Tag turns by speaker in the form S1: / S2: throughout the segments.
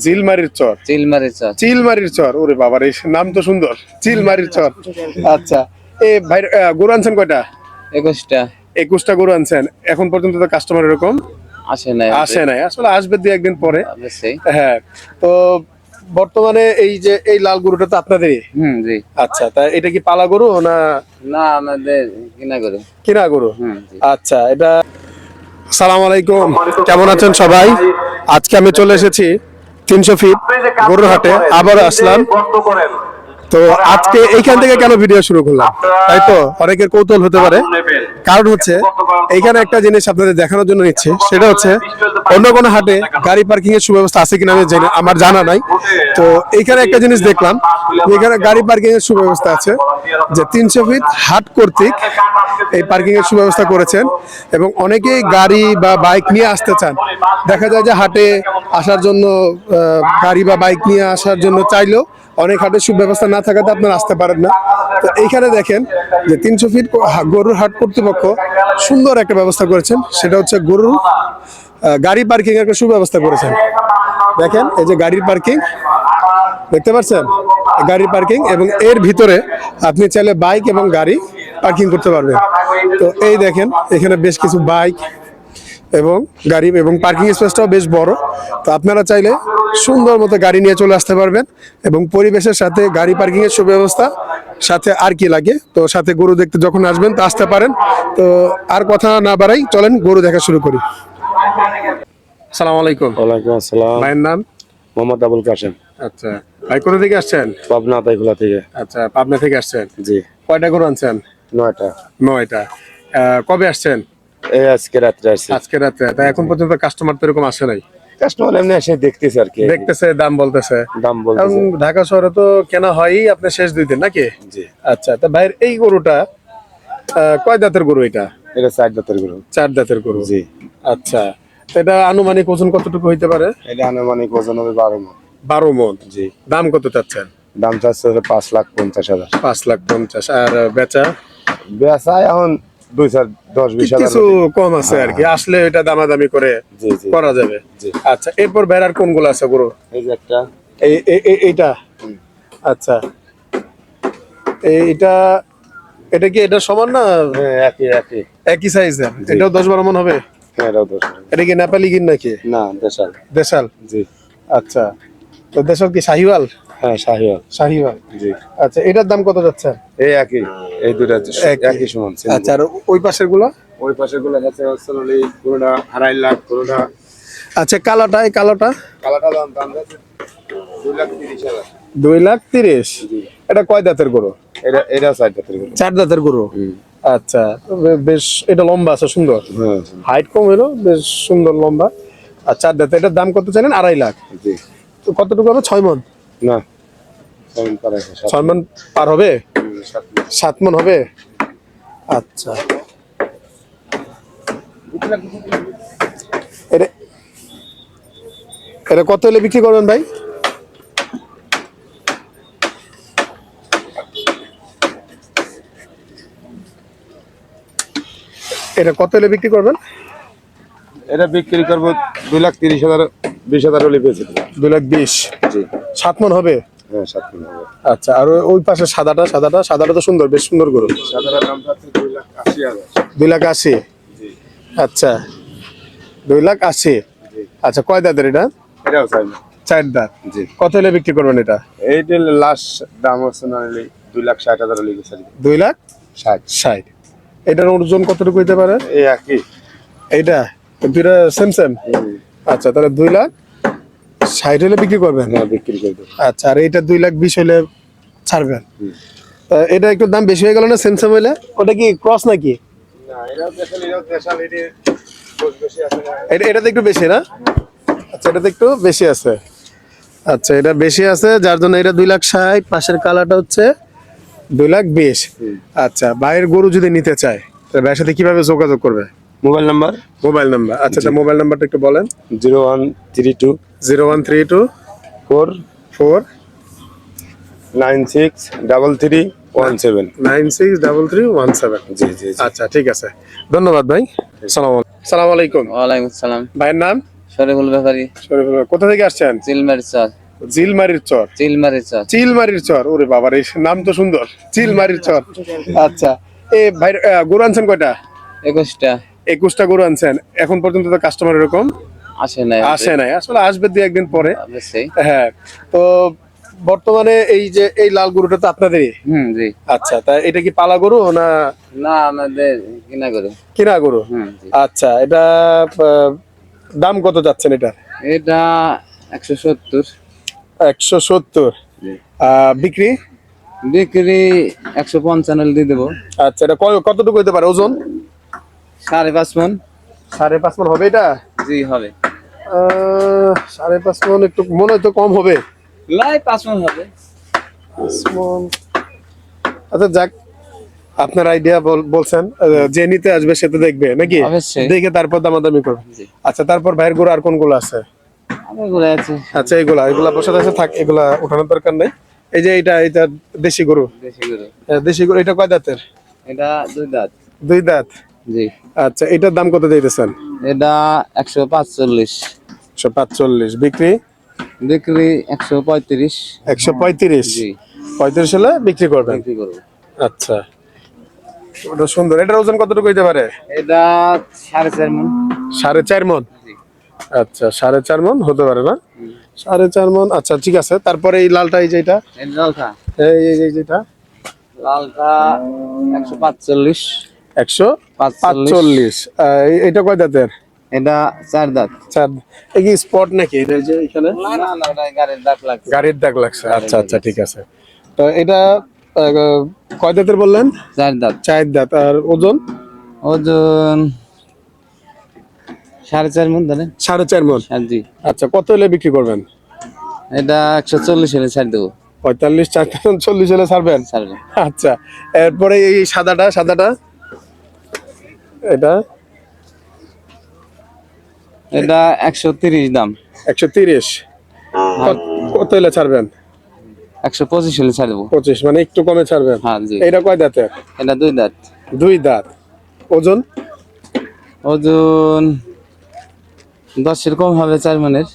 S1: চিলমারির চর। চিলমারির চর, ওরে বাবার এই নাম তো সুন্দর, চিলমারির চর। আচ্ছা, এ ভাই গরু আনছেন কয়টা?
S2: 21টা।
S1: 21টা গরু আনছেন। এখন পর্যন্ত তো কাস্টমার এরকম আসে নাই, আসলে আসবে 2-1 দিন পরে। হ্যাঁ, তো বর্তমানে এই যে এই লাল গরুটা তো আপনাদেরই?
S2: জি।
S1: আচ্ছা, তা এটা কি পালা গরু না?
S2: না, আমাদের
S1: কিনা গরু। আচ্ছা, এটা আসসালামু আলাইকুম, কেমন আছেন সবাই? আজকে আমি চলে এসেছি 300 ফিট গরুর হাটে, আবার আসলাম। তো আজকে এইখান থেকে কেন ভিডিও শুরু করলাম, তাই তো অনেকের কৌতূহল হতে পারে। কারণ হচ্ছে এইখানে একটা জিনিস আপনাদের দেখানোর জন্য নিচ্ছি, সেটা হচ্ছে অন্য কোনো হাটে গাড়ি পার্কিং এর সুব্যবস্থা আছে কিনা আমার জানা নাই। তো এইখানে একটা জিনিস দেখলাম, এখানে গাড়ি পার্কিং এর সুব্যবস্থা আছে, যে 300 ফিট হাট কর্তৃক এই পার্কিং এর সুব্যবস্থা করেছেন, এবং অনেকেই গাড়ি বা বাইক নিয়ে আসতে চান। দেখা যায় যে হাটে আসার জন্য গাড়ি বা বাইক নিয়ে আসার জন্য চাইলেও অনেক হাটের সুব্যবস্থা না থাকাতে আপনারা আসতে পারেন না। তো এইখানে দেখেন যে 300 ফিট গরুর হাট কর্তৃপক্ষ সুন্দর একটা ব্যবস্থা করেছেন, সেটা হচ্ছে গরুর গাড়ি পার্কিং এর একটা সুব্যবস্থা করেছেন। দেখেন এই যে গাড়ির পার্কিং, দেখতে পাচ্ছেন গাড়ির পার্কিং, এবং এর ভিতরে আপনি চাইলে বাইক এবং গাড়ি পার্কিং করতে পারবেন। তো এই দেখেন এখানে বেশ কিছু বাইক এবং গাড়ি, এবং পার্কিং স্পেসটাও বেশ বড়। তো আপনারা চাইলে সুন্দর মতো গাড়ি নিয়ে চলে আসতে পারবেন, এবং পরিবেশের সাথে গাড়ি পার্কিং এর সুব্যবস্থা, সাথে আর কি লাগে। তো সাথে গরু দেখতে যখন আসবেন তো আসতে পারেন। তো আর কথা না বাড়াই, চলেন গরু দেখা শুরু করি। আসসালামু আলাইকুম।
S3: ওয়ালাইকুম আসসালাম।
S1: ভাইয়ের নাম?
S3: মোহাম্মদ আবুল কাশেম।
S1: আচ্ছা, ভাই কোথা থেকে আসছেন?
S3: পাবনা আতাইকুলা থেকে।
S1: আচ্ছা, পাবনা থেকে আসছেন।
S3: জি।
S1: কয়টা গরু আনছেন?
S3: 9টা।
S1: 9টা। কবে আসছেন?
S3: এই আজকে রাত্রে আসছি।
S1: আজকে রাতে। তা এখন পর্যন্ত কাস্টমার তো এরকম আসে নাই?
S3: কাস্টমার এমনি এসে দেখতেছে আর কি,
S1: দেখতেছে, দাম বলতেছে।
S3: দাম বলতেছে।
S1: ঢাকা শহরে তো কেনা হয়ই আপনার শেষ 2 দিন নাকি?
S3: জি।
S1: আচ্ছা, তা ভাইয়ের এই গরুটা কয় দাঁতের গরু? এটা
S3: এটা 4 দাঁতের গরু।
S1: 4 দাঁতের গরু।
S3: জি।
S1: আচ্ছা, তো এটা আনুমানিক ওজন কতটুকু হইতে পারে?
S3: এটা আনুমানিক ওজন হবে 12 মণ।
S1: 12 মণ।
S3: জি।
S1: দাম কত চাচ্ছেন?
S3: দাম চাচ্ছে 5,50,000।
S1: 5,50,000। আর বেচা?
S3: বেচা এখন 2-10-20,000
S1: কিছু কম আছে আর কি, আসলে এটা দামাদামি করে
S3: জি জি
S1: করা যাবে।
S3: জি।
S1: আচ্ছা, এরপর বেড়ার কোনগুলো আছে গরু?
S3: এই যে একটা,
S1: এইটা। আচ্ছা, এইটা, এটা কি এটা সমান না?
S3: হ্যাঁ, একই
S1: একই সাইজের? এটাও 10-12 মণ হবে?
S3: হ্যাঁ, এটাও 10।
S1: এটা কি নেপালি গির নাকি?
S3: না, দেশাল।
S1: দেশাল।
S3: জি।
S1: আচ্ছা, তো দেশাল কি শাহিওয়াল?
S3: হ্যাঁ, শাহিওয়াল।
S1: শাহিওয়াল।
S3: জি।
S1: আচ্ছা, এটার দাম কত যাচ্ছে?
S3: এই একই, এই দুটো একই সমান।
S1: আচ্ছা, আর ওই পাশের গুলো?
S3: ওই পাশে গুলো আছে আসলে পুরোটা 2.5 লাখ পুরোটা।
S1: আচ্ছা, কালোটা? এই কালোটা?
S3: কালাটা দাম যাচ্ছে 2,30,000।
S1: 2,30,000। এটা কয় দাঁতের গরু?
S3: এটা 4 দাঁতের গরু।
S1: 4 দাঁতের গরু। আচ্ছা, বেশ এটা লম্বা আছে, সুন্দর।
S3: হ্যাঁ।
S1: হাইট কম হলো, বেশ সুন্দর লম্বা। আর 4 দাঁত। এটার দাম কত চাইলেন? 2.5 লাখ।
S3: জি।
S1: তো কতটুকু হবে? 6 মণ?
S3: না, 7 পার আছে।
S1: 6 মণ পার হবে? 7 মণ হবে। আচ্ছা, এটা এটা কত হলে বিক্রি করবেন ভাই? এটা কত হলে বিক্রি করবেন?
S3: এটা বিক্রি করবো 2,30,000, 20,000 হলে বেঁচে দেবো।
S1: 2,20,000।
S3: জি।
S1: 7 মণ হবে?
S3: হ্যাঁ, 7 মণ হবে।
S1: আচ্ছা, আর ওই পাশে সাদাটা তো সুন্দর, বেশ সুন্দর গরু।
S3: সাধারণ দাম যাচ্ছে 2,80,000।
S1: 2,80,000।
S3: জি।
S1: আচ্ছা, 2,80,000।
S3: জি।
S1: আচ্ছা, কয় দাঁতের এটা?
S3: এটাও চাই না।
S1: 4 দাঁত।
S3: জি।
S1: কত হলে বিক্রি করবেন এটা?
S3: এইটা লাস্ট দাম হচ্ছে না 2,60,000 হলে বেঁচে দেবো।
S1: 2,60,000। এটার ওজন কতটুকু হইতে পারে?
S3: এই একই।
S1: এইটা দুইটা সেম? আচ্ছা, তাহলে 2,60,000 হলে বিক্রি করবেন?
S3: হ্যাঁ, বিক্রি করে দেবো।
S1: আচ্ছা, আর এইটা 2,20,000 হলে ছাড়বেন? এটা একটু দাম বেশি হয়ে গেল না সেম হইলে? ওটা কি ক্রস নাকি?
S3: না, এটাও দেশাল, এটা বেশি আছে না।
S1: এটাতে একটু বেশি না? আচ্ছা, এটাতে একটু বেশি আছে। আচ্ছা, এটা বেশি আছে, যার জন্য এটা 2,60,000। পাশের কালারটা হচ্ছে 2,20,000। আচ্ছা, বাইরের গরু যদি নিতে চায় তাহলে ভাইয়ের সাথে কিভাবে যোগাযোগ করবে?
S3: Mobile number?
S1: আচ্ছা, তা মোবাইল নাম্বারটা একটু বলেন।
S3: 0132
S1: 0132
S3: 4
S1: 4
S3: 963317।
S1: 963317।
S3: জি জি।
S1: আচ্ছা, ঠিক আছে, ধন্যবাদ ভাই। সালাম আলাইকুম।
S2: ওয়ালাইকুম আসসালাম।
S1: ভাইয়ের নাম?
S2: শরীফুল ব্যাপারী
S1: শরীফুল, কোথা থেকে আসছেন?
S2: চিলমারি চর।
S1: জিলমারির চর।
S2: চিলমারি চর।
S1: চিলমারির চর, ওরে বাবা রে, নাম তো সুন্দর, চিলমারির চর। আচ্ছা, এ ভাই গরু আনছেন কয়টা?
S2: 21টা।
S1: 21টা গরু আনছেন। এখন পর্যন্ত তো কাস্টমার এরকম
S2: আসে নাই।
S1: আসে নাই, আসলে আসবে 2-1 দিন পরে।
S2: অবশ্যই।
S1: হ্যাঁ, তো বর্তমানে এই যে এই লাল গরুটা তো আপনাদেরই?
S2: জি।
S1: আচ্ছা, তা এটা কি পালা গরু না
S2: না, আমাদের কিনা গরু।
S1: কিনা গরু?
S2: জি।
S1: আচ্ছা, এটা দাম কত যাচ্ছেন এটা?
S2: এটা 170।
S1: 170।
S2: জি।
S1: বিক্রি?
S2: বিক্রি 155 দিয়ে দেবো।
S1: আচ্ছা, এটা কতটুকু হতে পারে ওজন?
S2: 5.5 মণ।
S1: 5.5 মণ হবে এটা?
S2: জি হবে।
S1: 5.5 মণ একটু মনে হয় তো কম হবে।
S2: লাই 5 মণ হবে।
S1: 5 মণ। আচ্ছা যাক, আপনার আইডিয়া বলছেন, যে নিতে আসবে সে তো দেখবে নাকি,
S2: অবশ্যই।
S1: দেখে তারপর দামাদামি করবে।
S2: জি।
S1: আচ্ছা, তারপর ভাইয়ের গরু আর কোনগুলো আছে?
S2: আমার ঘুরে আছে।
S1: আচ্ছা, এগুলা বসে আছে, থাক, এগুলা উঠানোর দরকার নাই। এই যে এটা দেশি গরু।
S2: দেশি গরু।
S1: দেশি গরু, এটা কয় দাঁতের?
S2: এটা 2 দাঁত।
S1: 2 দাঁত।
S2: জি।
S1: আচ্ছা, এটার দাম কত দিতেছেন?
S2: এটা 145।
S1: 145। বিক্রি?
S2: বিক্রি 135।
S1: 135।
S2: জি।
S1: 35 হলে বিক্রি করবেন?
S2: বিক্রি করব।
S1: আচ্ছা, ওটা সুন্দর। এটার ওজন কতটুকু হইতে পারে?
S2: এটা 4.5 মণ।
S1: 4.5 মণ।
S2: জি।
S1: আচ্ছা, 4.5 মণ হতে পারে না? 4.5 মণ। আচ্ছা, ঠিক আছে। তারপরে এই লালটা, এই যে এটা,
S2: এই লালটা।
S1: এই যেটা
S2: লালটা 145।
S1: 145। এটা কয় দাঁতের?
S2: এটা 4 দাঁত।
S1: 4। এই কি স্পট নাকি এটা, যে এখানে
S2: না না, ওটা গাড়ির দাগ লাগছে।
S1: গাড়ির দাগ লাগছে? আচ্ছা আচ্ছা, ঠিক আছে। তো এটা কয় দাঁতের বললেন?
S2: 4 দাঁত।
S1: 4 দাঁত। আর ওজন?
S2: ওজন 4.5 মণ ধরেন।
S1: 4.5 মণ।
S2: জি।
S1: আচ্ছা, কত হলে বিক্রি করবেন?
S2: এটা 140 হলে ছাড় দেবো।
S1: 45, 40 হলে ছাড়বেন?
S2: ছাড়বেন।
S1: আচ্ছা, এরপরে এই সাদাটা এটা?
S2: এটা 130 দাম।
S1: 130। কত হলে ছাড়বেন?
S2: 125 হলে ছাড় দেবো।
S1: 25, মানে একটু কমে ছাড়বেন?
S2: হ্যাঁ জি।
S1: এটা কয় দাঁতের?
S2: এটা 2 দাঁত।
S1: 2 দাঁত। ওজন?
S2: ওজন 10 এর কম হবে, 4 মণের।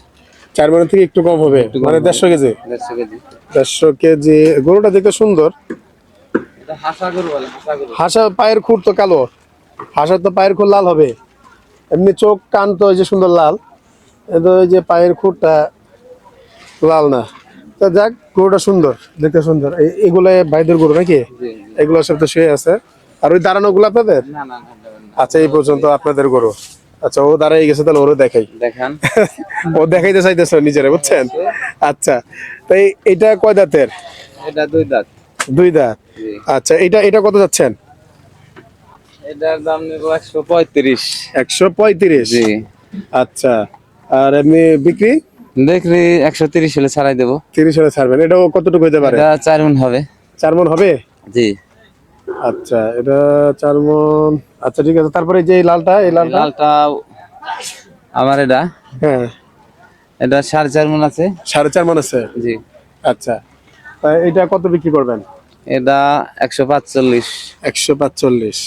S1: 4 মণের থেকে একটু কম হবে, মানে 150 কেজি?
S2: 150 কেজি।
S1: 150 কেজি। গরুটা দেখতে সুন্দর।
S2: এটা হাসা গরু বলে, হাসা গরু।
S1: হাসা পায়ের খুর তো কালো, হাসার তো পায়ের খুর লাল হবে। এমনি চোখ কান তো এই যে সুন্দর লাল, এতো ওই যে পায়ের খুরটা লাল না। তো যাক, গরুটা সুন্দর, দেখতে সুন্দর। এগুলো ভাইদের গরু নাকি?
S2: জি।
S1: এগুলো সব তো শুয়ে আছে। আর ওই দাঁড়ানো গুলো আপনাদের?
S2: না না না।
S1: আচ্ছা, এই পর্যন্ত আপনাদের গরু। আচ্ছা, ও দাঁড়াই গেছে, তাহলে ওরে দেখাই।
S2: দেখান।
S1: ও দেখাইতে চাইতেছে নিজেরা, বুঝছেন? আচ্ছা, তো এটা কয় দাঁতের?
S2: এটা 2 দাঁত।
S1: 2 দাঁত।
S2: জি।
S1: আচ্ছা, এটা কত যাচ্ছেন?
S2: এটার দাম নেব 135।
S1: 135।
S2: জি।
S1: আচ্ছা, আর এমনি বিক্রি?
S2: দেখলি 130 হলে ছাড়াই দেবো।
S1: 30 হলে ছাড়বেন। এটাও কতটুকু হতে পারে?
S2: এটা 4 মণ হবে।
S1: 4 মণ হবে?
S2: জি।
S1: আচ্ছা, এটা 4 মণ। আচ্ছা, ঠিক আছে। তারপরে এই যে এই লালটা,
S2: লালটা আমার এটা।
S1: হ্যাঁ,
S2: এটা 4.5 মণ আছে।
S1: 4.5 মণ আছে?
S2: জি।
S1: আচ্ছা, তা এটা কত বিক্রি করবেন?
S2: এটা 145।
S1: 145।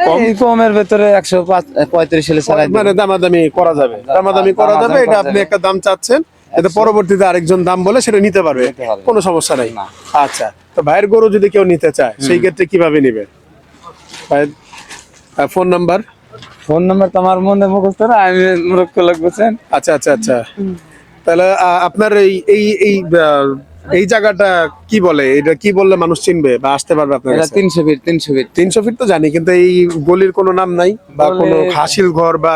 S1: কম?
S2: এই কমের ভেতরে 135 হলে ছাড়াই দেবো।
S1: মানে দামাদামি করা যাবে, দামাদামি করা যাবে। এটা আপনি একটা দাম চাচ্ছেন, এটা পরবর্তীতে আরেকজন দাম বলে সেটা নিতে পারবে,
S2: নিতে পারবে।
S1: কোনো সমস্যা নাই।
S2: না।
S1: আচ্ছা, তো ভাইয়ের গরু যদি কেউ নিতে চায়, সেই ক্ষেত্রে কিভাবে নিবে? ভাইয়ের ফোন নাম্বার?
S2: ফোন নাম্বার তো আমার মনে মুখস্থ না, আমি মূর্খ লোক বুঝছেন।
S1: আচ্ছা আচ্ছা আচ্ছা, তাহলে আপনার এই জায়গাটা কি বলে, এটা কি বললে মানুষ চিনবে বা আসতে পারবে আপনার
S2: এটা
S1: কাছে?
S2: 300 ফিট। 300 ফিট।
S1: 300 ফিট তো জানি, কিন্তু এই গলির কোনো নাম নাই বা কোনো হাসিল ঘর বা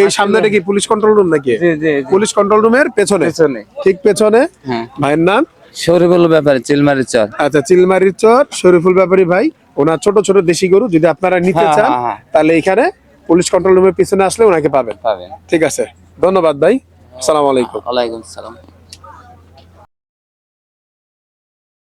S1: এই সামনেটা কি পুলিশ কন্ট্রোল রুম নাকি?
S2: জি জি।
S1: পুলিশ কন্ট্রোল রুমের পেছনে?
S2: পেছনে।
S1: ঠিক পেছনে।
S2: হ্যাঁ।
S1: ভাইয়ের নাম?
S2: শরীফুল ব্যাপারী, চিলমারি চর।
S1: আচ্ছা, চিলমারির চর, শরীফুল ব্যাপারী ভাই। ওনার ছোট ছোট দেশি গরু যদি আপনারা নিতে
S2: হ্যাঁ,
S1: চান,
S2: হ্যাঁ, হ্যাঁ।
S1: তাহলে এখানে পুলিশ কন্ট্রোল রুমের পিছনে আসলে ওনাকে পাবেন।
S2: পাবেন।
S1: ঠিক আছে, ধন্যবাদ ভাই। আসসালামু আলাইকুম।
S2: ওয়ালাইকুম আসসালাম।